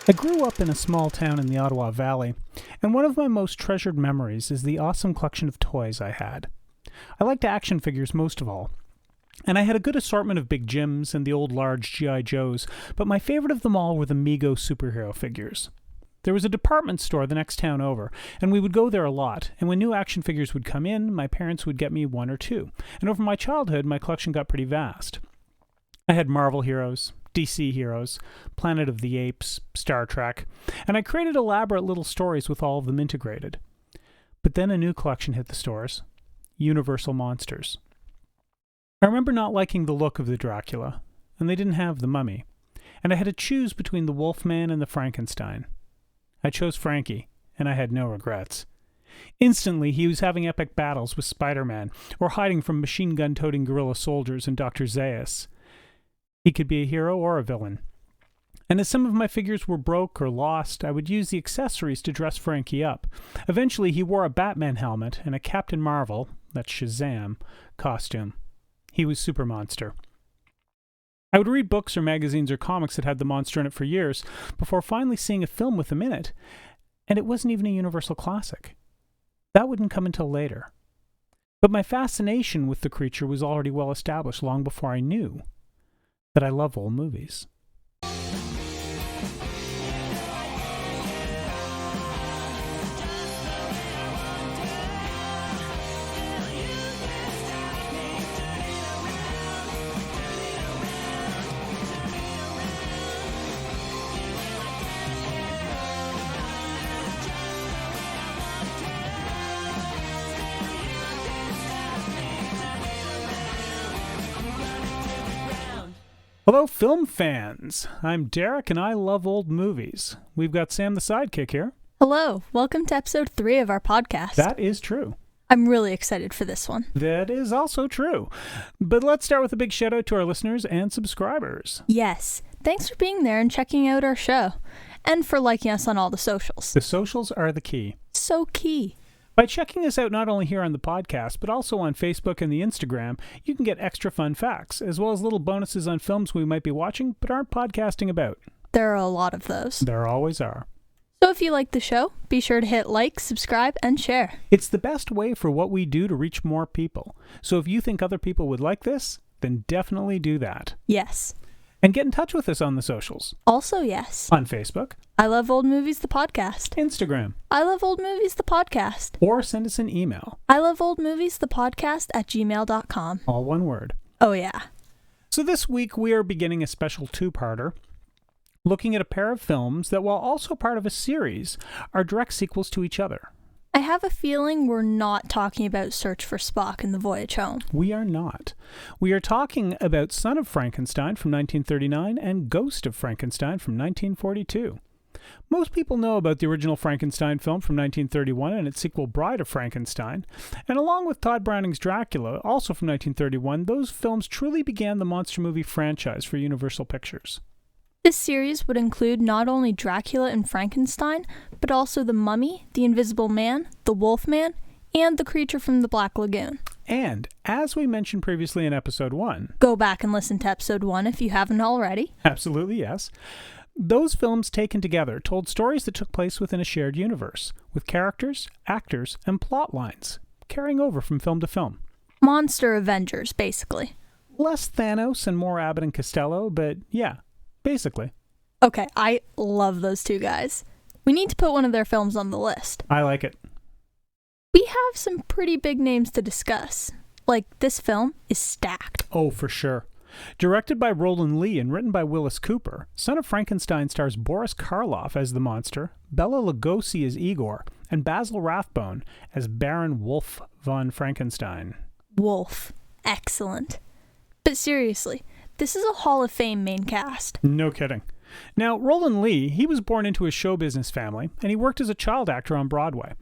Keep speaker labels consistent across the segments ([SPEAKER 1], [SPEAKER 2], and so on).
[SPEAKER 1] I grew up in a small town in the Ottawa Valley, and one of my most treasured memories is the awesome collection of toys I had. I liked action figures most of all, and I had a good assortment of Big Jims and the old large G.I. Joes, but my favorite of them all were the Mego superhero figures. There was a department store the next town over, and we would go there a lot, and when new action figures would come in, my parents would get me one or two, and over my childhood, my collection got pretty vast. I had Marvel heroes, DC heroes, Planet of the Apes, Star Trek, and I created elaborate little stories with all of them integrated. But then a new collection hit the stores, Universal Monsters. I remember not liking the look of the Dracula, and they didn't have the Mummy, and I had to choose between the Wolfman and the Frankenstein. I chose Frankie, and I had no regrets. Instantly, he was having epic battles with Spider-Man, or hiding from machine-gun-toting guerrilla soldiers in Dr. Zaius. He could be a hero or a villain. And as some of my figures were broke or lost, I would use the accessories to dress Frankie up. Eventually, he wore a Batman helmet and a Captain Marvel, that's Shazam, costume. He was Super Monster. I would read books or magazines or comics that had the monster in it for years before finally seeing a film with him in it, and it wasn't even a Universal classic. That wouldn't come until later. But my fascination with the creature was already well established long before I knew that I love old movies. Hello, film fans. I'm Derek, and I love old movies. We've got Sam the Sidekick here.
[SPEAKER 2] Hello. Welcome to episode 3 of our podcast.
[SPEAKER 1] That is true.
[SPEAKER 2] I'm really excited for this one.
[SPEAKER 1] That is also true. But let's start with a big shout out to our listeners and subscribers.
[SPEAKER 2] Yes. Thanks for being there and checking out our show. And for liking us on all the socials.
[SPEAKER 1] The socials are the key.
[SPEAKER 2] So key.
[SPEAKER 1] By checking us out not only here on the podcast, but also on Facebook and the Instagram, you can get extra fun facts, as well as little bonuses on films we might be watching but aren't podcasting about.
[SPEAKER 2] There are a lot of those.
[SPEAKER 1] There always are.
[SPEAKER 2] So if you like the show, be sure to hit like, subscribe, and share.
[SPEAKER 1] It's the best way for what we do to reach more people. So if you think other people would like this, then definitely do that.
[SPEAKER 2] Yes.
[SPEAKER 1] And get in touch with us on the socials.
[SPEAKER 2] Also, yes.
[SPEAKER 1] On Facebook.
[SPEAKER 2] I Love Old Movies, the podcast.
[SPEAKER 1] Instagram.
[SPEAKER 2] I Love Old Movies, the podcast.
[SPEAKER 1] Or send us an email.
[SPEAKER 2] I Love Old Movies, the podcast @gmail.com.
[SPEAKER 1] All one word.
[SPEAKER 2] Oh, yeah.
[SPEAKER 1] So this week we are beginning a special two-parter, looking at a pair of films that, while also part of a series, are direct sequels to each other.
[SPEAKER 2] I have a feeling we're not talking about Search for Spock and The Voyage Home.
[SPEAKER 1] We are not. We are talking about Son of Frankenstein from 1939 and Ghost of Frankenstein from 1942. Most people know about the original Frankenstein film from 1931 and its sequel Bride of Frankenstein, and along with Todd Browning's Dracula, also from 1931, those films truly began the monster movie franchise for Universal Pictures.
[SPEAKER 2] This series would include not only Dracula and Frankenstein, but also the Mummy, the Invisible Man, the Wolfman, and the creature from the Black Lagoon.
[SPEAKER 1] And, as we mentioned previously in episode 1...
[SPEAKER 2] Go back and listen to episode 1 if you haven't already.
[SPEAKER 1] Absolutely, yes. Those films taken together told stories that took place within a shared universe, with characters, actors, and plot lines, carrying over from film to film.
[SPEAKER 2] Monster Avengers, basically.
[SPEAKER 1] Less Thanos and more Abbott and Costello, but yeah. Basically.
[SPEAKER 2] Okay, I love those two guys. We need to put one of their films on the list.
[SPEAKER 1] I like it.
[SPEAKER 2] We have some pretty big names to discuss. Like, this film is stacked.
[SPEAKER 1] Oh, for sure. Directed by Roland Lee and written by Willis Cooper, Son of Frankenstein stars Boris Karloff as the monster, Bela Lugosi as Igor, and Basil Rathbone as Baron Wolf von Frankenstein.
[SPEAKER 2] Wolf. Excellent. But seriously, this is a Hall of Fame main cast.
[SPEAKER 1] No kidding. Now, Roland Lee, he was born into a show business family, and he worked as a child actor on Broadway.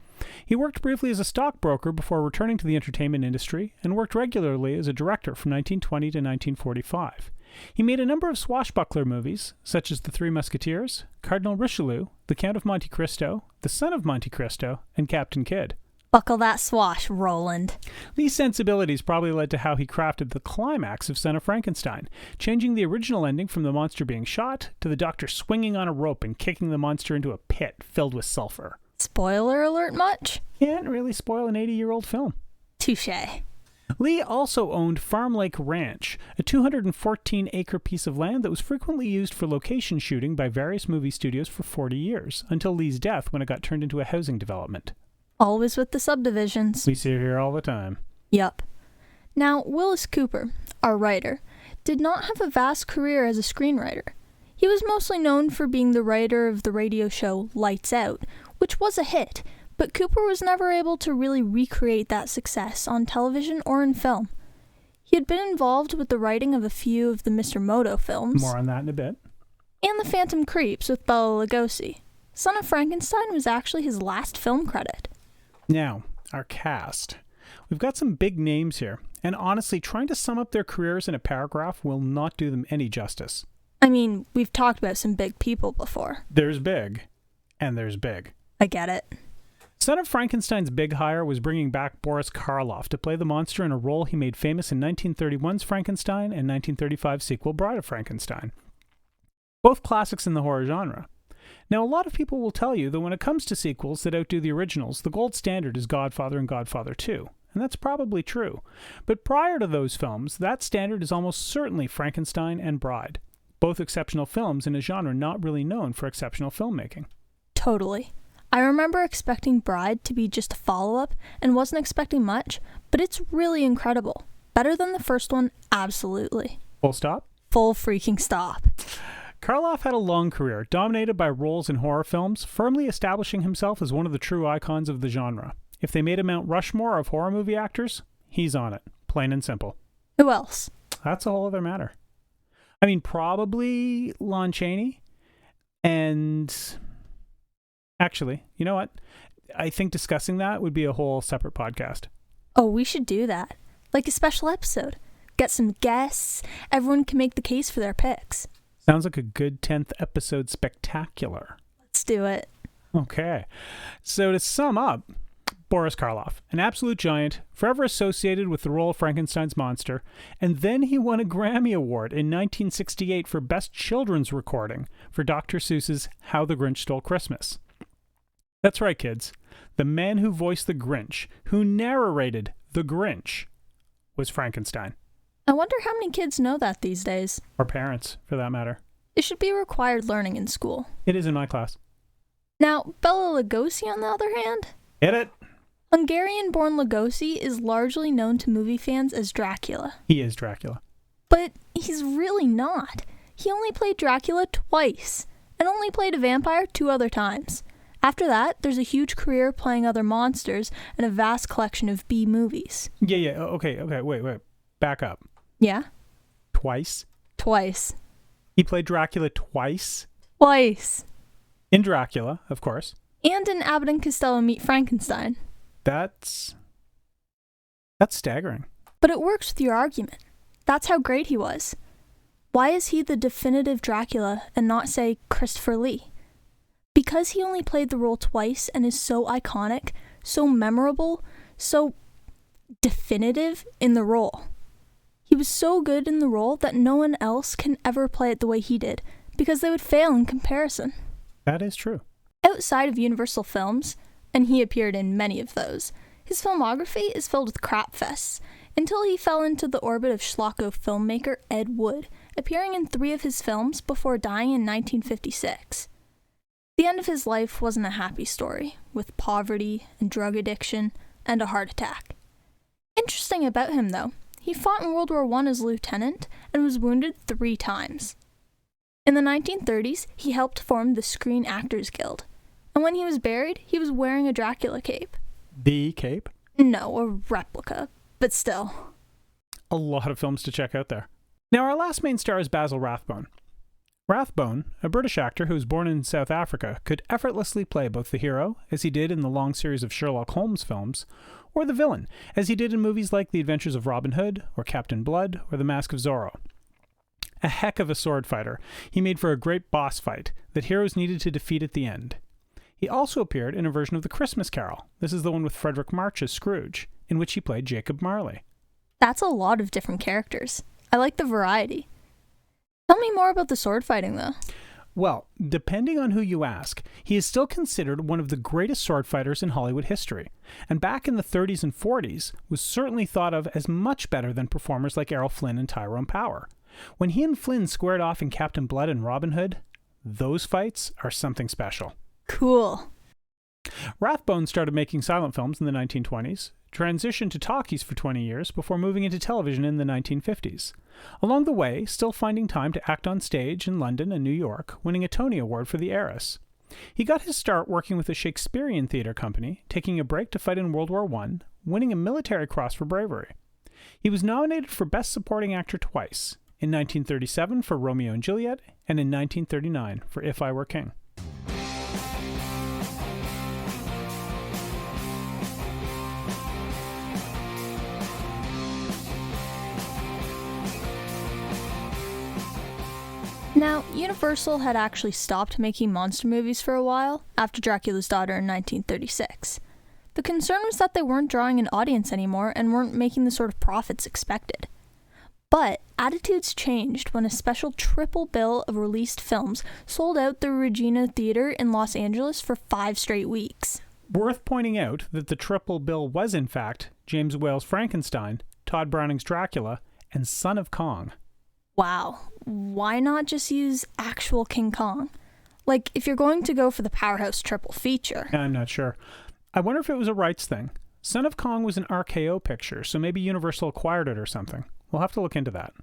[SPEAKER 1] He worked briefly as a stockbroker before returning to the entertainment industry, and worked regularly as a director from 1920 to 1945. He made a number of swashbuckler movies, such as The Three Musketeers, Cardinal Richelieu, The Count of Monte Cristo, The Son of Monte Cristo, and Captain Kidd.
[SPEAKER 2] Buckle that swash, Roland.
[SPEAKER 1] These sensibilities probably led to how he crafted the climax of Son of Frankenstein, changing the original ending from the monster being shot to the doctor swinging on a rope and kicking the monster into a pit filled with sulfur.
[SPEAKER 2] Spoiler alert much?
[SPEAKER 1] Can't really spoil an 80-year-old film.
[SPEAKER 2] Touché.
[SPEAKER 1] Lee also owned Farm Lake Ranch, a 214-acre piece of land that was frequently used for location shooting by various movie studios for 40 years, until Lee's death when it got turned into a housing development.
[SPEAKER 2] Always with the subdivisions.
[SPEAKER 1] We see it here all the time.
[SPEAKER 2] Yup. Now, Willis Cooper, our writer, did not have a vast career as a screenwriter. He was mostly known for being the writer of the radio show Lights Out, which was a hit, but Cooper was never able to really recreate that success on television or in film. He had been involved with the writing of a few of the Mr. Moto films.
[SPEAKER 1] More on that in a bit.
[SPEAKER 2] And The Phantom Creeps with Bela Lugosi. Son of Frankenstein was actually his last film credit.
[SPEAKER 1] Now, our cast. We've got some big names here, and honestly, trying to sum up their careers in a paragraph will not do them any justice.
[SPEAKER 2] I mean, we've talked about some big people before.
[SPEAKER 1] There's big, and there's big.
[SPEAKER 2] I get it.
[SPEAKER 1] Son of Frankenstein's big hire was bringing back Boris Karloff to play the monster in a role he made famous in 1931's Frankenstein and 1935's sequel Bride of Frankenstein. Both classics in the horror genre. Now, a lot of people will tell you that when it comes to sequels that outdo the originals, the gold standard is Godfather and Godfather 2, and that's probably true. But prior to those films, that standard is almost certainly Frankenstein and Bride, both exceptional films in a genre not really known for exceptional filmmaking.
[SPEAKER 2] Totally. I remember expecting Bride to be just a follow-up and wasn't expecting much, but it's really incredible. Better than the first one, absolutely.
[SPEAKER 1] Full stop?
[SPEAKER 2] Full freaking stop.
[SPEAKER 1] Karloff had a long career, dominated by roles in horror films, firmly establishing himself as one of the true icons of the genre. If they made a Mount Rushmore of horror movie actors, he's on it. Plain and simple.
[SPEAKER 2] Who else?
[SPEAKER 1] That's a whole other matter. I mean, probably Lon Chaney. And actually, you know what? I think discussing that would be a whole separate podcast.
[SPEAKER 2] Oh, we should do that. Like a special episode. Get some guests. Everyone can make the case for their picks.
[SPEAKER 1] Sounds like a good 10th episode spectacular.
[SPEAKER 2] Let's do it.
[SPEAKER 1] Okay. So to sum up, Boris Karloff, an absolute giant, forever associated with the role of Frankenstein's monster, and then he won a Grammy Award in 1968 for Best Children's Recording for Dr. Seuss's How the Grinch Stole Christmas. That's right, kids. The man who voiced the Grinch, who narrated The Grinch, was Frankenstein.
[SPEAKER 2] I wonder how many kids know that these days.
[SPEAKER 1] Or parents, for that matter.
[SPEAKER 2] It should be required learning in school.
[SPEAKER 1] It is in my class.
[SPEAKER 2] Now, Bela Lugosi, on the other hand?
[SPEAKER 1] Hit it!
[SPEAKER 2] Hungarian-born Lugosi is largely known to movie fans as Dracula.
[SPEAKER 1] He is Dracula.
[SPEAKER 2] But he's really not. He only played Dracula twice, and only played a vampire 2 other times. After that, there's a huge career playing other monsters and a vast collection of B movies.
[SPEAKER 1] Yeah, okay, wait. Back up.
[SPEAKER 2] Yeah?
[SPEAKER 1] Twice?
[SPEAKER 2] Twice.
[SPEAKER 1] He played Dracula twice?
[SPEAKER 2] Twice.
[SPEAKER 1] In Dracula, of course.
[SPEAKER 2] And in Abbott and Costello Meet Frankenstein.
[SPEAKER 1] That's staggering.
[SPEAKER 2] But it works with your argument. That's how great he was. Why is he the definitive Dracula and not, say, Christopher Lee? Because he only played the role twice and is so iconic, so memorable, so definitive in the role. He was so good in the role that no one else can ever play it the way he did, because they would fail in comparison.
[SPEAKER 1] That is true.
[SPEAKER 2] Outside of Universal Films, and he appeared in many of those, his filmography is filled with crap fests, until he fell into the orbit of schlocko filmmaker Ed Wood, appearing in 3 of his films before dying in 1956. The end of his life wasn't a happy story, with poverty and drug addiction and a heart attack. Interesting about him, though, he fought in World War I as a lieutenant and was wounded 3 times. In the 1930s, he helped form the Screen Actors Guild, and when he was buried, he was wearing a Dracula cape.
[SPEAKER 1] The cape?
[SPEAKER 2] No, a replica, but still.
[SPEAKER 1] A lot of films to check out there. Now, our last main star is Basil Rathbone. Rathbone, a British actor who was born in South Africa, could effortlessly play both the hero, as he did in the long series of Sherlock Holmes films, or the villain, as he did in movies like The Adventures of Robin Hood, or Captain Blood, or The Mask of Zorro. A heck of a sword fighter, he made for a great boss fight that heroes needed to defeat at the end. He also appeared in a version of The Christmas Carol. This is the one with Frederick March as Scrooge, in which he played Jacob Marley.
[SPEAKER 2] That's a lot of different characters. I like the variety. Tell me more about the sword fighting, though.
[SPEAKER 1] Well, depending on who you ask, he is still considered one of the greatest sword fighters in Hollywood history, and back in the 30s and 40s was certainly thought of as much better than performers like Errol Flynn and Tyrone Power. When he and Flynn squared off in Captain Blood and Robin Hood, those fights are something special.
[SPEAKER 2] Cool.
[SPEAKER 1] Rathbone started making silent films in the 1920s, transitioned to talkies for 20 years before moving into television in the 1950s. Along the way, still finding time to act on stage in London and New York, winning a Tony Award for The Heiress. He got his start working with a Shakespearean theatre company, taking a break to fight in World War I, winning a Military Cross for bravery. He was nominated for Best Supporting Actor twice, in 1937 for Romeo and Juliet, and in 1939 for If I Were King.
[SPEAKER 2] Now, Universal had actually stopped making monster movies for a while, after Dracula's Daughter in 1936. The concern was that they weren't drawing an audience anymore and weren't making the sort of profits expected. But attitudes changed when a special triple bill of released films sold out the Regina Theater in Los Angeles for 5 straight weeks.
[SPEAKER 1] Worth pointing out that the triple bill was, in fact, James Whale's Frankenstein, Todd Browning's Dracula, and Son of Kong.
[SPEAKER 2] Wow, why not just use actual King Kong? Like, if you're going to go for the powerhouse triple feature.
[SPEAKER 1] I'm not sure. I wonder if it was a rights thing. Son of Kong was an RKO picture, so maybe Universal acquired it or something. We'll have to look into that.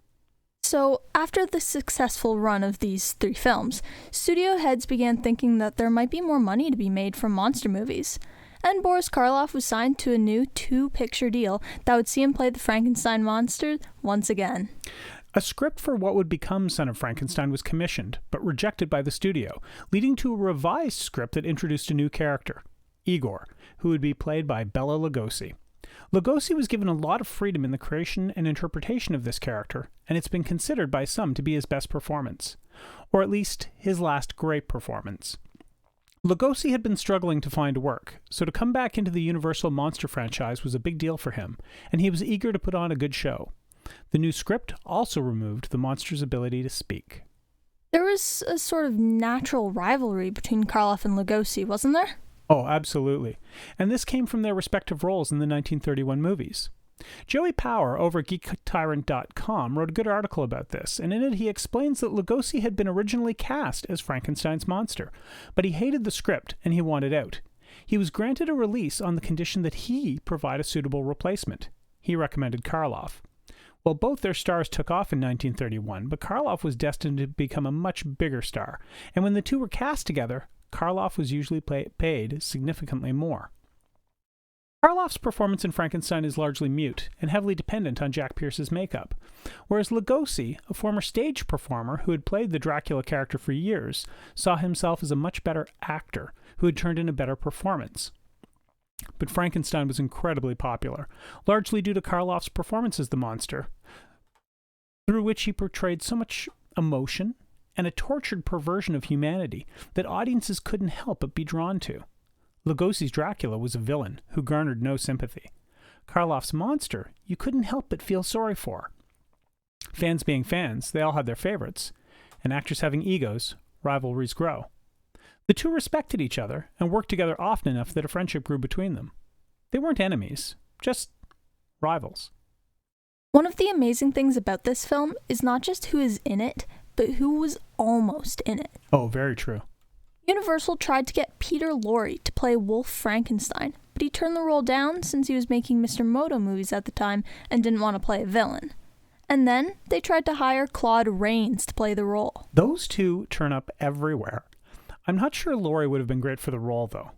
[SPEAKER 2] So, after the successful run of these 3 films, studio heads began thinking that there might be more money to be made from monster movies. And Boris Karloff was signed to a new 2-picture deal that would see him play the Frankenstein monster once again.
[SPEAKER 1] A script for what would become Son of Frankenstein was commissioned, but rejected by the studio, leading to a revised script that introduced a new character, Igor, who would be played by Bela Lugosi. Lugosi was given a lot of freedom in the creation and interpretation of this character, and it's been considered by some to be his best performance, or at least his last great performance. Lugosi had been struggling to find work, so to come back into the Universal Monster franchise was a big deal for him, and he was eager to put on a good show. The new script also removed the monster's ability to speak.
[SPEAKER 2] There was a sort of natural rivalry between Karloff and Lugosi, wasn't there?
[SPEAKER 1] Oh, absolutely. And this came from their respective roles in the 1931 movies. Joey Power over at GeekTyrant.com wrote a good article about this, and in it he explains that Lugosi had been originally cast as Frankenstein's monster, but he hated the script and he wanted out. He was granted a release on the condition that he provide a suitable replacement. He recommended Karloff. Well, both their stars took off in 1931, but Karloff was destined to become a much bigger star, and when the two were cast together, Karloff was usually paid significantly more. Karloff's performance in Frankenstein is largely mute and heavily dependent on Jack Pierce's makeup, whereas Lugosi, a former stage performer who had played the Dracula character for years, saw himself as a much better actor who had turned in a better performance. But Frankenstein was incredibly popular, largely due to Karloff's performance as the monster, through which he portrayed so much emotion and a tortured perversion of humanity that audiences couldn't help but be drawn to. Lugosi's Dracula was a villain who garnered no sympathy. Karloff's monster you couldn't help but feel sorry for. Fans being fans, they all had their favorites, and actors having egos, rivalries grow. The two respected each other and worked together often enough that a friendship grew between them. They weren't enemies, just rivals.
[SPEAKER 2] One of the amazing things about this film is not just who is in it, but who was almost in it.
[SPEAKER 1] Oh, very true.
[SPEAKER 2] Universal tried to get Peter Lorre to play Wolf Frankenstein, but he turned the role down since he was making Mr. Moto movies at the time and didn't want to play a villain. And then they tried to hire Claude Rains to play the role.
[SPEAKER 1] Those two turn up everywhere. I'm not sure Lorre would have been great for the role, though.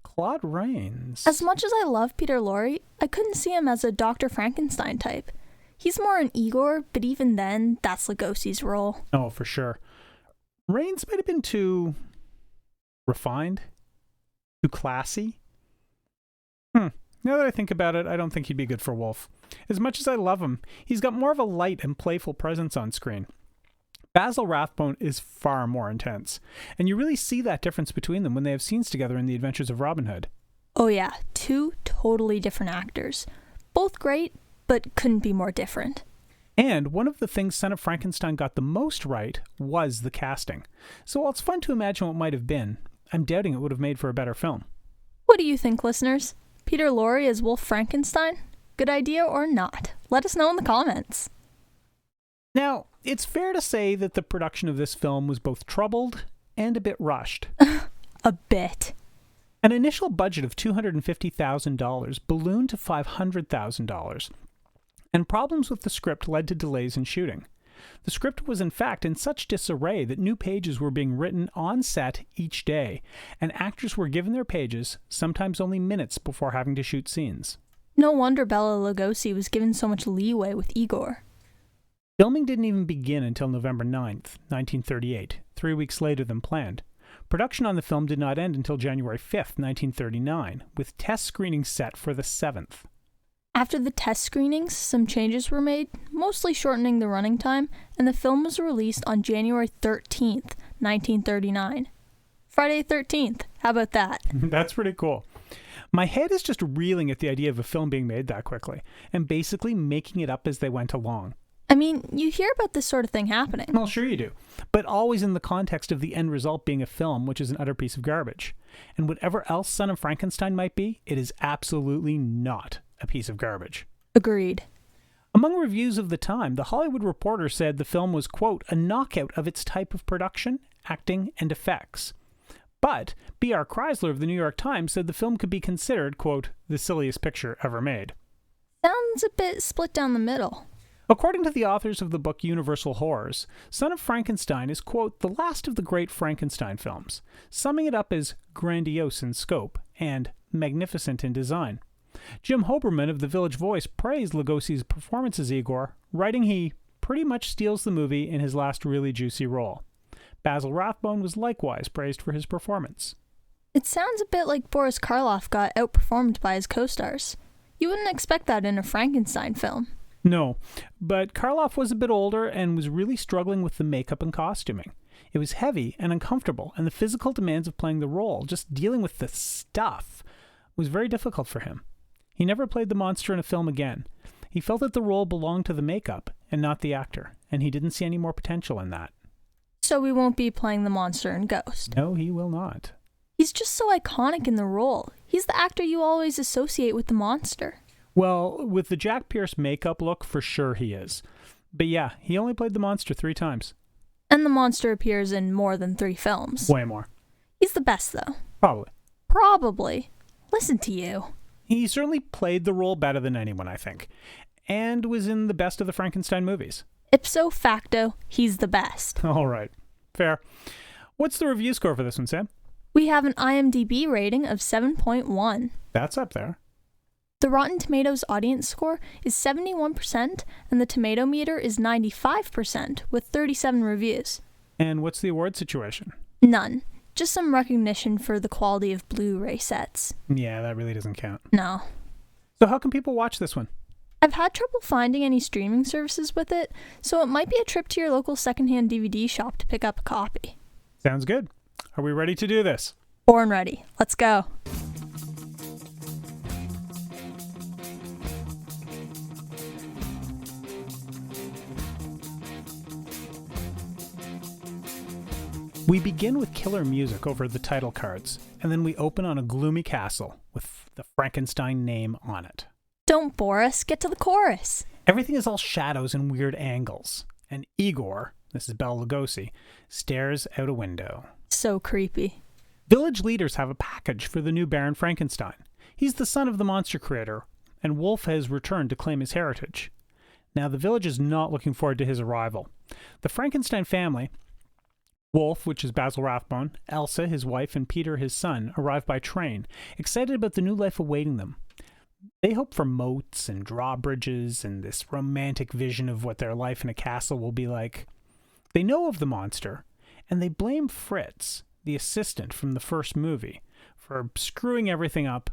[SPEAKER 1] Claude Rains...
[SPEAKER 2] As much as I love Peter Lorre, I couldn't see him as a Dr. Frankenstein type. He's more an Igor, but even then, that's Lugosi's role.
[SPEAKER 1] Oh, for sure. Rains might have been too refined, too classy. Now that I think about it, I don't think he'd be good for Wolf. As much as I love him, he's got more of a light and playful presence on screen. Basil Rathbone is far more intense, and you really see that difference between them when they have scenes together in The Adventures of Robin Hood.
[SPEAKER 2] Oh yeah, two totally different actors. Both great, but couldn't be more different.
[SPEAKER 1] And one of the things Son of Frankenstein got the most right was the casting. So while it's fun to imagine what might have been, I'm doubting it would have made for a better film.
[SPEAKER 2] What do you think, listeners? Peter Lorre as Wolf Frankenstein? Good idea or not? Let us know in the comments.
[SPEAKER 1] Now, it's fair to say that the production of this film was both troubled and a bit rushed.
[SPEAKER 2] A bit.
[SPEAKER 1] An initial budget of $250,000 ballooned to $500,000, and problems with the script led to delays in shooting. The script was in fact in such disarray that new pages were being written on set each day, and actors were given their pages, sometimes only minutes before having to shoot scenes.
[SPEAKER 2] No wonder Bela Lugosi was given so much leeway with Igor.
[SPEAKER 1] Filming didn't even begin until November 9th, 1938, 3 weeks later than planned. Production on the film did not end until January 5th, 1939, with test screenings set for the 7th.
[SPEAKER 2] After the test screenings, some changes were made, mostly shortening the running time, and the film was released on January 13th, 1939. Friday 13th, how about that?
[SPEAKER 1] That's pretty cool. My head is just reeling at the idea of a film being made that quickly, and basically making it up as they went along.
[SPEAKER 2] I mean, you hear about this sort of thing happening.
[SPEAKER 1] Well, sure you do, but always in the context of the end result being a film which is an utter piece of garbage. And whatever else Son of Frankenstein might be, it is absolutely not a piece of garbage.
[SPEAKER 2] Agreed.
[SPEAKER 1] Among reviews of the time, The Hollywood Reporter said the film was, quote, a knockout of its type of production, acting, and effects. But B.R. Chrysler of the New York Times said the film could be considered, quote, the silliest picture ever made.
[SPEAKER 2] Sounds a bit split down the middle.
[SPEAKER 1] According to the authors of the book Universal Horrors, Son of Frankenstein is, quote, the last of the great Frankenstein films, summing it up as grandiose in scope and magnificent in design. Jim Hoberman of The Village Voice praised Lugosi's performance as Igor, writing he pretty much steals the movie in his last really juicy role. Basil Rathbone was likewise praised for his performance.
[SPEAKER 2] It sounds a bit like Boris Karloff got outperformed by his co-stars. You wouldn't expect that in a Frankenstein film.
[SPEAKER 1] No, but Karloff was a bit older and was really struggling with the makeup and costuming. It was heavy and uncomfortable, and the physical demands of playing the role, just dealing with the stuff, was very difficult for him. He never played the monster in a film again. He felt that the role belonged to the makeup and not the actor, and he didn't see any more potential in that.
[SPEAKER 2] So we won't be playing the monster in Ghost.
[SPEAKER 1] No, he will not.
[SPEAKER 2] He's just so iconic in the role. He's the actor you always associate with the monster.
[SPEAKER 1] Well, with the Jack Pierce makeup look, for sure he is. But yeah, he only played the monster 3 times.
[SPEAKER 2] And the monster appears in more than 3 films.
[SPEAKER 1] Way more.
[SPEAKER 2] He's the best, though.
[SPEAKER 1] Probably.
[SPEAKER 2] Probably. Listen to you.
[SPEAKER 1] He certainly played the role better than anyone, I think, and was in the best of the Frankenstein movies.
[SPEAKER 2] Ipso facto, he's the best.
[SPEAKER 1] All right. Fair. What's the review score for this one, Sam?
[SPEAKER 2] We have an IMDb rating of 7.1.
[SPEAKER 1] That's up there.
[SPEAKER 2] The Rotten Tomatoes audience score is 71%, and the tomato meter is 95%, with 37 reviews.
[SPEAKER 1] And what's the award situation?
[SPEAKER 2] None. Just some recognition for the quality of Blu-ray sets.
[SPEAKER 1] Yeah, that really doesn't count.
[SPEAKER 2] No.
[SPEAKER 1] So how can people watch this one?
[SPEAKER 2] I've had trouble finding any streaming services with it, so it might be a trip to your local secondhand DVD shop to pick up a copy.
[SPEAKER 1] Sounds good. Are we ready to do this?
[SPEAKER 2] Born ready. Let's go.
[SPEAKER 1] We begin with killer music over the title cards, and then we open on a gloomy castle with the Frankenstein name on it.
[SPEAKER 2] Don't bore us. Get to the chorus.
[SPEAKER 1] Everything is all shadows and weird angles, and Igor, this is Bela Lugosi, stares out a window.
[SPEAKER 2] So creepy.
[SPEAKER 1] Village leaders have a package for the new Baron Frankenstein. He's the son of the monster creator, and Wolf has returned to claim his heritage. Now, the village is not looking forward to his arrival. The Frankenstein family, Wolf, which is Basil Rathbone, Elsa, his wife, and Peter, his son, arrive by train, excited about the new life awaiting them. They hope for moats and drawbridges and this romantic vision of what their life in a castle will be like. They know of the monster, and they blame Fritz, the assistant from the first movie, for screwing everything up,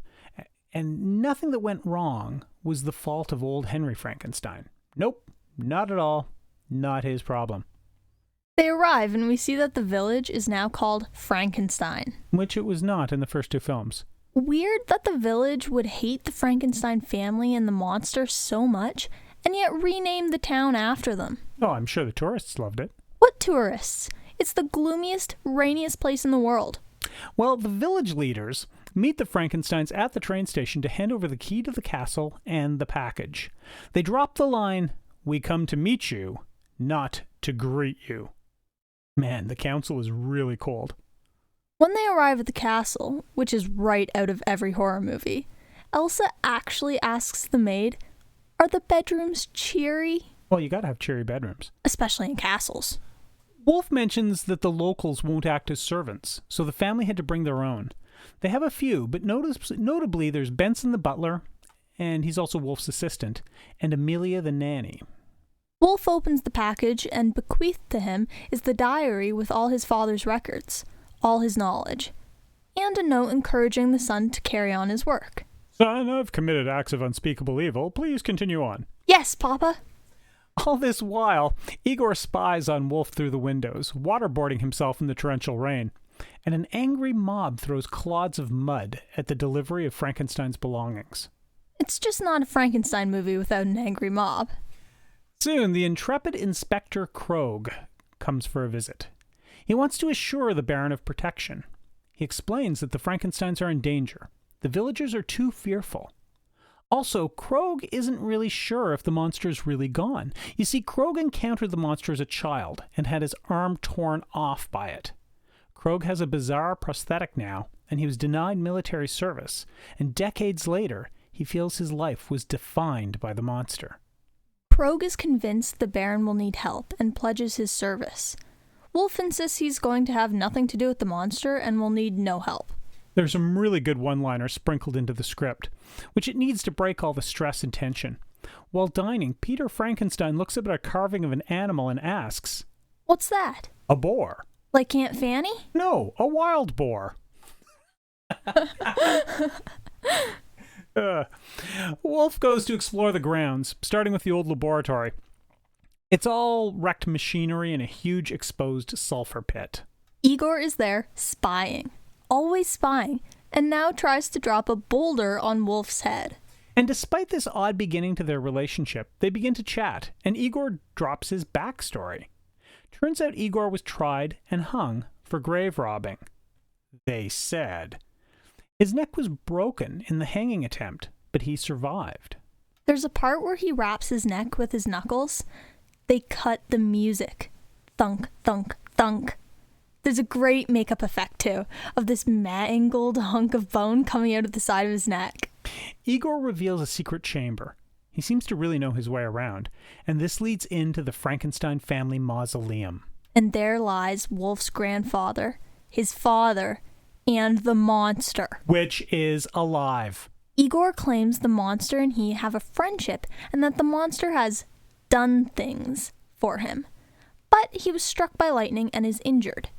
[SPEAKER 1] and nothing that went wrong was the fault of old Henry Frankenstein. Nope, not at all. Not his problem.
[SPEAKER 2] They arrive and we see that the village is now called Frankenstein.
[SPEAKER 1] Which it was not in the first two films.
[SPEAKER 2] Weird that the village would hate the Frankenstein family and the monster so much, and yet rename the town after them.
[SPEAKER 1] Oh, I'm sure the tourists loved it.
[SPEAKER 2] What tourists? It's the gloomiest, rainiest place in the world.
[SPEAKER 1] Well, the village leaders meet the Frankensteins at the train station to hand over the key to the castle and the package. They drop the line, "We come to meet you, not to greet you." Man, the council is really cold.
[SPEAKER 2] When they arrive at the castle, which is right out of every horror movie, Elsa actually asks the maid, "Are the bedrooms cheery?"
[SPEAKER 1] Well, you gotta have cheery bedrooms.
[SPEAKER 2] Especially in castles.
[SPEAKER 1] Wolf mentions that the locals won't act as servants, so the family had to bring their own. They have a few, but notably there's Benson the butler, and he's also Wolf's assistant, and Amelia the nanny.
[SPEAKER 2] Wolf opens the package, and bequeathed to him is the diary with all his father's records, all his knowledge, and a note encouraging the son to carry on his work.
[SPEAKER 1] "Son, I've committed acts of unspeakable evil. Please continue on."
[SPEAKER 2] Yes, Papa.
[SPEAKER 1] All this while, Igor spies on Wolf through the windows, waterboarding himself in the torrential rain, and an angry mob throws clods of mud at the delivery of Frankenstein's belongings.
[SPEAKER 2] It's just not a Frankenstein movie without an angry mob.
[SPEAKER 1] Soon, the intrepid Inspector Krogh comes for a visit. He wants to assure the Baron of protection. He explains that the Frankensteins are in danger. The villagers are too fearful. Also, Krogh isn't really sure if the monster's really gone. You see, Krogh encountered the monster as a child and had his arm torn off by it. Krogh has a bizarre prosthetic now, and he was denied military service, and decades later, he feels his life was defined by the monster.
[SPEAKER 2] Krogh is convinced the Baron will need help and pledges his service. Wolf insists he's going to have nothing to do with the monster and will need no help.
[SPEAKER 1] There's some really good one-liners sprinkled into the script, which it needs to break all the stress and tension. While dining, Peter Frankenstein looks up at a carving of an animal and asks,
[SPEAKER 2] "What's that?
[SPEAKER 1] "A boar."
[SPEAKER 2] Like Aunt Fanny?"
[SPEAKER 1] "No, a wild boar." Wolf goes to explore the grounds, starting with the old laboratory. It's all wrecked machinery and a huge exposed sulfur pit.
[SPEAKER 2] Igor is there, spying. Always spying, and now tries to drop a boulder on Wolf's head.
[SPEAKER 1] And despite this odd beginning to their relationship, they begin to chat, and Igor drops his backstory. Turns out Igor was tried and hung for grave robbing. They said. His neck was broken in the hanging attempt, but he survived.
[SPEAKER 2] There's a part where he wraps his neck with his knuckles. They cut the music. Thunk, thunk, thunk. There's a great makeup effect, too, of this mangled hunk of bone coming out of the side of his neck.
[SPEAKER 1] Igor reveals a secret chamber. He seems to really know his way around, and this leads into the Frankenstein family mausoleum.
[SPEAKER 2] And there lies Wolf's grandfather, his father, and the monster.
[SPEAKER 1] Which is alive.
[SPEAKER 2] Igor claims the monster and he have a friendship, and that the monster has done things for him. But he was struck by lightning and is injured.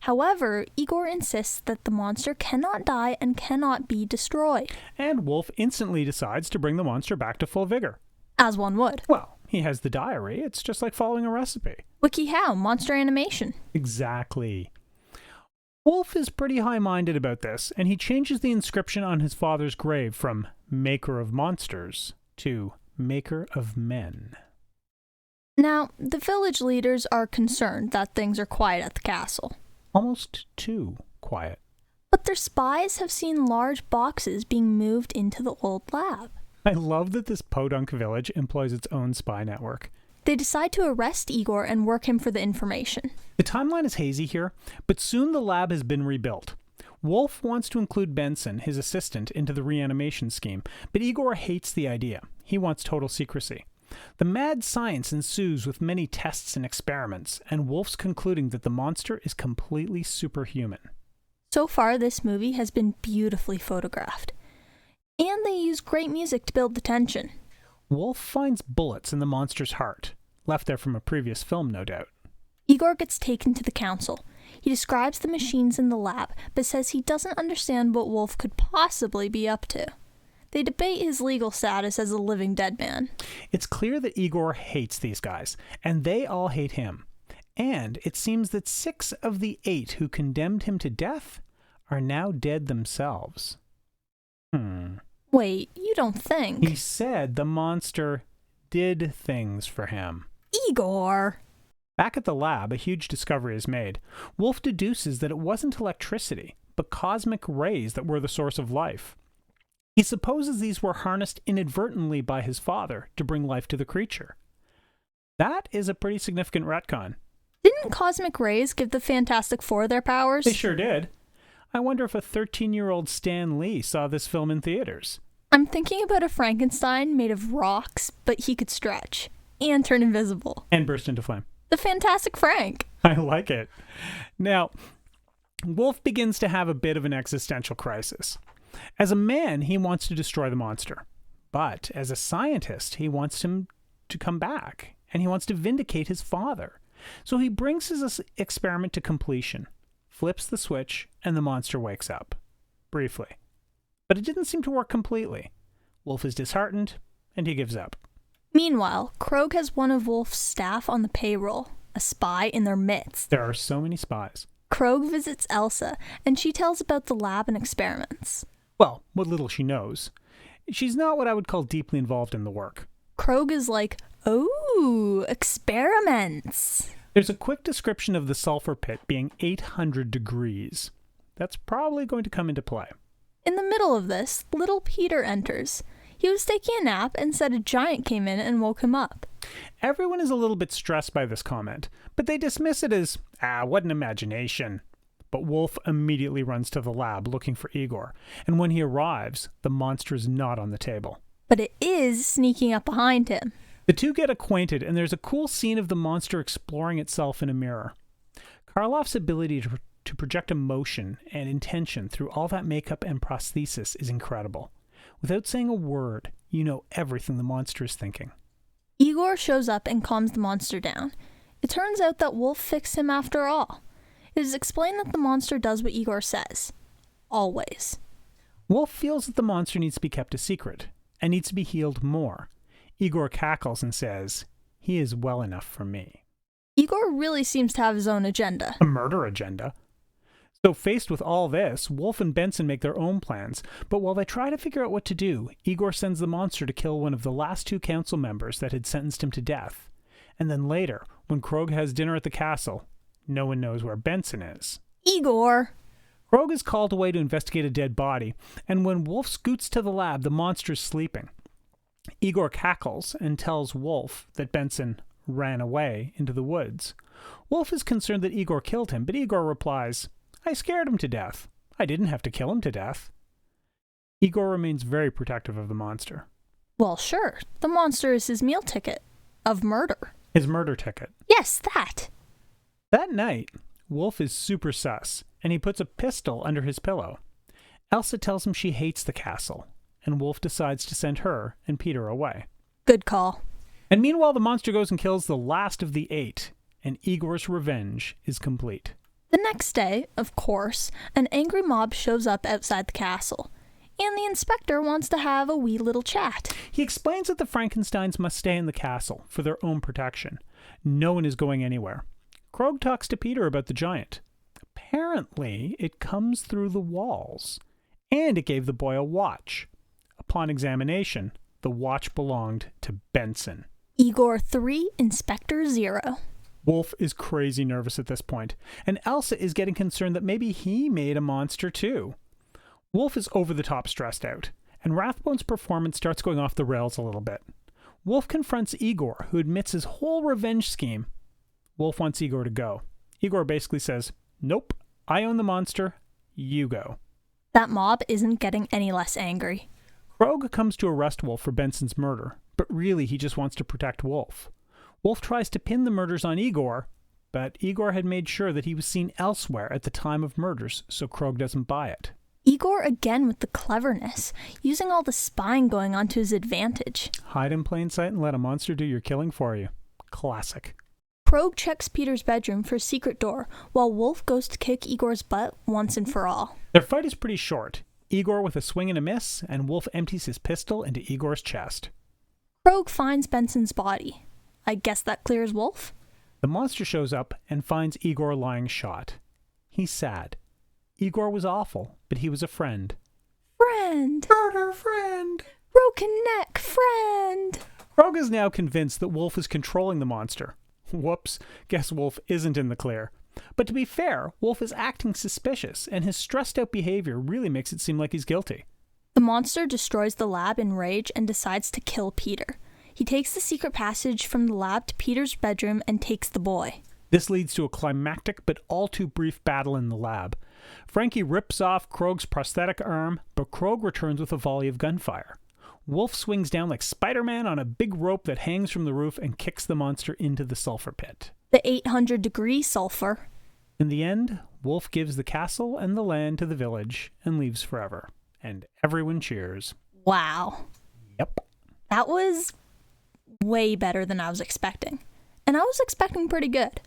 [SPEAKER 2] However, Igor insists that the monster cannot die and cannot be destroyed.
[SPEAKER 1] And Wolf instantly decides to bring the monster back to full vigor.
[SPEAKER 2] As one would.
[SPEAKER 1] Well, he has the diary. It's just like following a recipe.
[SPEAKER 2] WikiHow, monster animation.
[SPEAKER 1] Exactly. Wolf is pretty high-minded about this, and he changes the inscription on his father's grave from Maker of Monsters to Maker of Men.
[SPEAKER 2] Now, the village leaders are concerned that things are quiet at the castle.
[SPEAKER 1] Almost too quiet.
[SPEAKER 2] But their spies have seen large boxes being moved into the old lab.
[SPEAKER 1] I love that this podunk village employs its own spy network.
[SPEAKER 2] They decide to arrest Igor and work him for the information.
[SPEAKER 1] The timeline is hazy here, but soon the lab has been rebuilt. Wolf wants to include Benson, his assistant, into the reanimation scheme, but Igor hates the idea. He wants total secrecy. The mad science ensues with many tests and experiments, and Wolf's concluding that the monster is completely superhuman.
[SPEAKER 2] So far, this movie has been beautifully photographed. And they use great music to build the tension.
[SPEAKER 1] Wolf finds bullets in the monster's heart, left there from a previous film, no doubt.
[SPEAKER 2] Igor gets taken to the council. He describes the machines in the lab, but says he doesn't understand what Wolf could possibly be up to. They debate his legal status as a living dead man.
[SPEAKER 1] It's clear that Igor hates these guys, and they all hate him. And it seems that 6 of the 8 who condemned him to death are now dead themselves.
[SPEAKER 2] Wait, you don't think?
[SPEAKER 1] He said the monster did things for him.
[SPEAKER 2] Igor!
[SPEAKER 1] Back at the lab, a huge discovery is made. Wolf deduces that it wasn't electricity, but cosmic rays that were the source of life. He supposes these were harnessed inadvertently by his father to bring life to the creature. That is a pretty significant retcon.
[SPEAKER 2] Didn't cosmic rays give the Fantastic Four their powers?
[SPEAKER 1] They sure did. I wonder if a 13-year-old Stan Lee saw this film in theaters.
[SPEAKER 2] I'm thinking about a Frankenstein made of rocks, but he could stretch and turn invisible.
[SPEAKER 1] And burst into flame.
[SPEAKER 2] The Fantastic Frank.
[SPEAKER 1] I like it. Now, Wolf begins to have a bit of an existential crisis. As a man, he wants to destroy the monster. But as a scientist, he wants him to come back, and he wants to vindicate his father. So he brings his experiment to completion, flips the switch, and the monster wakes up. Briefly. But it didn't seem to work completely. Wolf is disheartened, and he gives up.
[SPEAKER 2] Meanwhile, Krog has one of Wolf's staff on the payroll, a spy in their midst.
[SPEAKER 1] There are so many spies.
[SPEAKER 2] Krog visits Elsa, and she tells about the lab and experiments.
[SPEAKER 1] Well, what little she knows. She's not what I would call deeply involved in the work.
[SPEAKER 2] Krog is like, "Oh, experiments."
[SPEAKER 1] There's a quick description of the sulfur pit being 800 degrees. That's probably going to come into play.
[SPEAKER 2] In the middle of this, little Peter enters. He was taking a nap and said a giant came in and woke him up.
[SPEAKER 1] Everyone is a little bit stressed by this comment, but they dismiss it as, what an imagination. But Wolf immediately runs to the lab looking for Igor, and when he arrives, the monster is not on the table.
[SPEAKER 2] But it is sneaking up behind him.
[SPEAKER 1] The two get acquainted, and there's a cool scene of the monster exploring itself in a mirror. Karloff's ability to project emotion and intention through all that makeup and prosthesis is incredible. Without saying a word, you know everything the monster is thinking.
[SPEAKER 2] Igor shows up and calms the monster down. It turns out that Wolf fixed him after all. It is explained that the monster does what Igor says. Always.
[SPEAKER 1] Wolf feels that the monster needs to be kept a secret, and needs to be healed more. Igor cackles and says, "He is well enough for me."
[SPEAKER 2] Igor really seems to have his own agenda.
[SPEAKER 1] A murder agenda. So faced with all this, Wolf and Benson make their own plans, but while they try to figure out what to do, Igor sends the monster to kill one of the last 2 council members that had sentenced him to death. And then later, when Krog has dinner at the castle, no one knows where Benson is.
[SPEAKER 2] Igor!
[SPEAKER 1] Krog is called away to investigate a dead body, and when Wolf scoots to the lab, the monster is sleeping. Igor cackles and tells Wolf that Benson ran away into the woods. Wolf is concerned that Igor killed him, but Igor replies, "I scared him to death. I didn't have to kill him to death." Igor remains very protective of the monster.
[SPEAKER 2] Well, sure. The monster is his meal ticket. Of murder.
[SPEAKER 1] His murder ticket.
[SPEAKER 2] Yes, that.
[SPEAKER 1] That night, Wolf is super sus, and he puts a pistol under his pillow. Elsa tells him she hates the castle, and Wolf decides to send her and Peter away.
[SPEAKER 2] Good call.
[SPEAKER 1] And meanwhile, the monster goes and kills the last of the 8, and Igor's revenge is complete.
[SPEAKER 2] The next day, of course, an angry mob shows up outside the castle, and the inspector wants to have a wee little chat.
[SPEAKER 1] He explains that the Frankensteins must stay in the castle for their own protection. No one is going anywhere. Krog talks to Peter about the giant. Apparently, it comes through the walls, and it gave the boy a watch. Upon examination, the watch belonged to Benson.
[SPEAKER 2] Igor 3, Inspector 0.
[SPEAKER 1] Wolf is crazy nervous at this point, and Elsa is getting concerned that maybe he made a monster too. Wolf is over the top stressed out, and Rathbone's performance starts going off the rails a little bit. Wolf confronts Igor, who admits his whole revenge scheme. Wolf wants Igor to go. Igor basically says, "Nope, I own the monster, you go."
[SPEAKER 2] That mob isn't getting any less angry.
[SPEAKER 1] Krog comes to arrest Wolf for Benson's murder, but really he just wants to protect Wolf. Wolf tries to pin the murders on Igor, but Igor had made sure that he was seen elsewhere at the time of murders, so Krog doesn't buy it.
[SPEAKER 2] Igor again with the cleverness, using all the spying going on to his advantage.
[SPEAKER 1] Hide in plain sight and let a monster do your killing for you. Classic.
[SPEAKER 2] Krog checks Peter's bedroom for a secret door, while Wolf goes to kick Igor's butt once and for all.
[SPEAKER 1] Their fight is pretty short. Igor with a swing and a miss, and Wolf empties his pistol into Igor's chest.
[SPEAKER 2] Krog finds Benson's body. I guess that clears Wolf?
[SPEAKER 1] The monster shows up and finds Igor lying shot. He's sad. Igor was awful, but he was a friend.
[SPEAKER 2] Friend!
[SPEAKER 1] Murder friend!
[SPEAKER 2] Broken neck friend!
[SPEAKER 1] Krog is now convinced that Wolf is controlling the monster. Whoops, guess Wolf isn't in the clear. But to be fair, Wolf is acting suspicious, and his stressed-out behavior really makes it seem like he's guilty.
[SPEAKER 2] The monster destroys the lab in rage and decides to kill Peter. He takes the secret passage from the lab to Peter's bedroom and takes the boy.
[SPEAKER 1] This leads to a climactic but all too brief battle in the lab. Frankie rips off Krog's prosthetic arm, but Krog returns with a volley of gunfire. Wolf swings down like Spider-Man on a big rope that hangs from the roof and kicks the monster into the sulfur pit.
[SPEAKER 2] The 800-degree sulfur.
[SPEAKER 1] In the end, Wolf gives the castle and the land to the village and leaves forever. And everyone cheers.
[SPEAKER 2] Wow.
[SPEAKER 1] Yep.
[SPEAKER 2] That was way better than I was expecting. And I was expecting pretty good.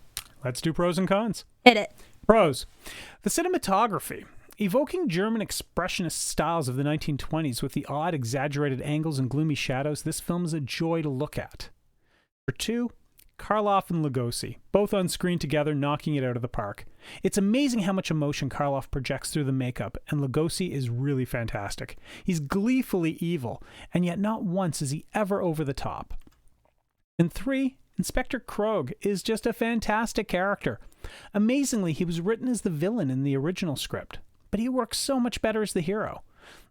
[SPEAKER 1] Let's do pros and cons.
[SPEAKER 2] Hit it.
[SPEAKER 1] Pros. The cinematography. Evoking German expressionist styles of the 1920s with the odd, exaggerated angles and gloomy shadows, this film is a joy to look at. For 2, Karloff and Lugosi, both on screen together, knocking it out of the park. It's amazing how much emotion Karloff projects through the makeup, and Lugosi is really fantastic. He's gleefully evil, and yet not once is he ever over the top. And 3, Inspector Krog is just a fantastic character. Amazingly, he was written as the villain in the original script, but he works so much better as the hero.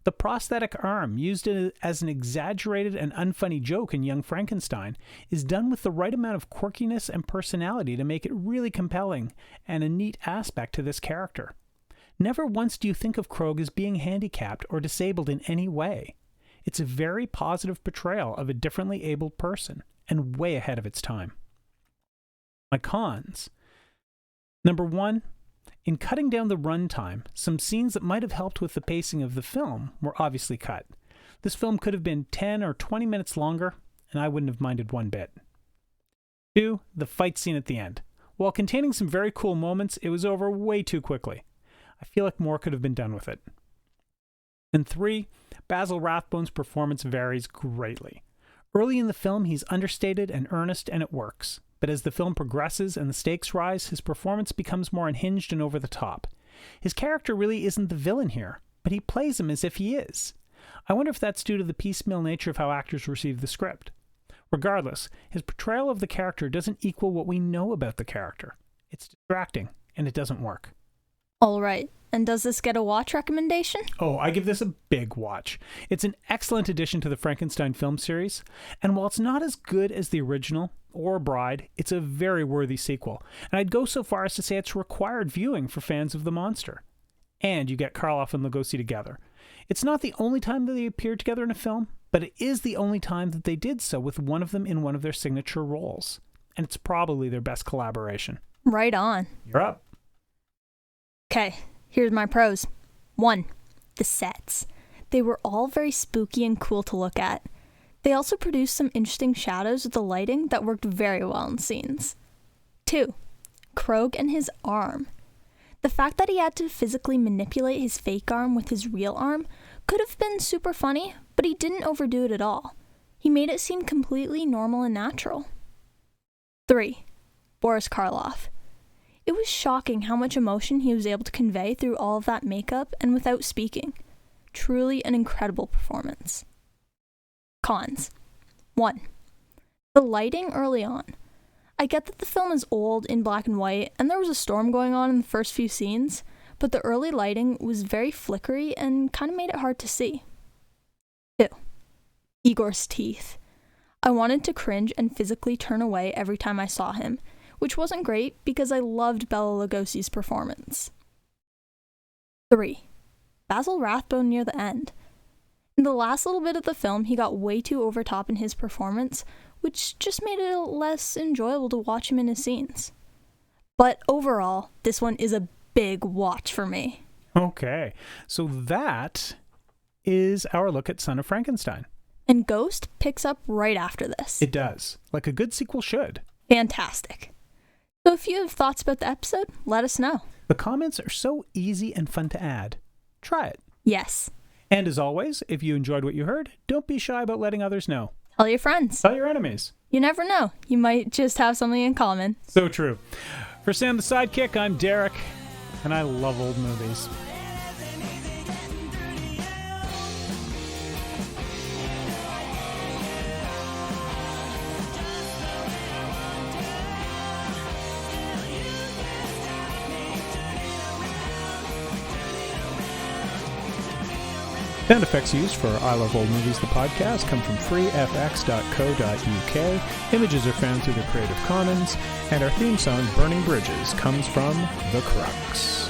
[SPEAKER 1] The prosthetic arm, used as an exaggerated and unfunny joke in Young Frankenstein, is done with the right amount of quirkiness and personality to make it really compelling and a neat aspect to this character. Never once do you think of Krog as being handicapped or disabled in any way. It's a very positive portrayal of a differently abled person, and way ahead of its time. My cons. Number 1, in cutting down the runtime, some scenes that might have helped with the pacing of the film were obviously cut. This film could have been 10 or 20 minutes longer, and I wouldn't have minded one bit. 2, the fight scene at the end. While containing some very cool moments, it was over way too quickly. I feel like more could have been done with it. And 3, Basil Rathbone's performance varies greatly. Early in the film, he's understated and earnest, and it works. But as the film progresses and the stakes rise, his performance becomes more unhinged and over the top. His character really isn't the villain here, but he plays him as if he is. I wonder if that's due to the piecemeal nature of how actors receive the script. Regardless, his portrayal of the character doesn't equal what we know about the character. It's distracting, and it doesn't work.
[SPEAKER 2] All right. And does this get a watch recommendation?
[SPEAKER 1] Oh, I give this a big watch. It's an excellent addition to the Frankenstein film series, and while it's not as good as the original or Bride, it's a very worthy sequel, and I'd go so far as to say it's required viewing for fans of the monster. And you get Karloff and Lugosi together. It's not the only time that they appeared together in a film, but it is the only time that they did so with one of them in one of their signature roles, and it's probably their best collaboration.
[SPEAKER 2] Right on.
[SPEAKER 1] You're up.
[SPEAKER 2] Okay. Here's my pros. 1, the sets. They were all very spooky and cool to look at. They also produced some interesting shadows with the lighting that worked very well in scenes. 2, Krog and his arm. The fact that he had to physically manipulate his fake arm with his real arm could have been super funny, but he didn't overdo it at all. He made it seem completely normal and natural. 3, Boris Karloff. It was shocking how much emotion he was able to convey through all of that makeup and without speaking. Truly an incredible performance. Cons. 1, the lighting early on. I get that the film is old, in black and white, and there was a storm going on in the first few scenes, but the early lighting was very flickery and kind of made it hard to see. 2, Igor's teeth. I wanted to cringe and physically turn away every time I saw him, which wasn't great because I loved Bela Lugosi's performance. 3, Basil Rathbone near the end. In the last little bit of the film, he got way too overtop in his performance, which just made it less enjoyable to watch him in his scenes. But overall, this one is a big watch for me.
[SPEAKER 1] Okay, so that is our look at Son of Frankenstein.
[SPEAKER 2] And Ghost picks up right after this.
[SPEAKER 1] It does, like a good sequel should.
[SPEAKER 2] Fantastic. So if you have thoughts about the episode, let us know.
[SPEAKER 1] The comments are so easy and fun to add. Try it.
[SPEAKER 2] Yes.
[SPEAKER 1] And as always, if you enjoyed what you heard, don't be shy about letting others know.
[SPEAKER 2] Tell your friends.
[SPEAKER 1] Tell your enemies.
[SPEAKER 2] You never know. You might just have something in common.
[SPEAKER 1] So true. For Sam the Sidekick, I'm Derek, and I love old movies. Sound effects used for I Love Old Movies, the podcast, come from freefx.co.uk. Images are found through the Creative Commons, and our theme song, Burning Bridges, comes from The Crux.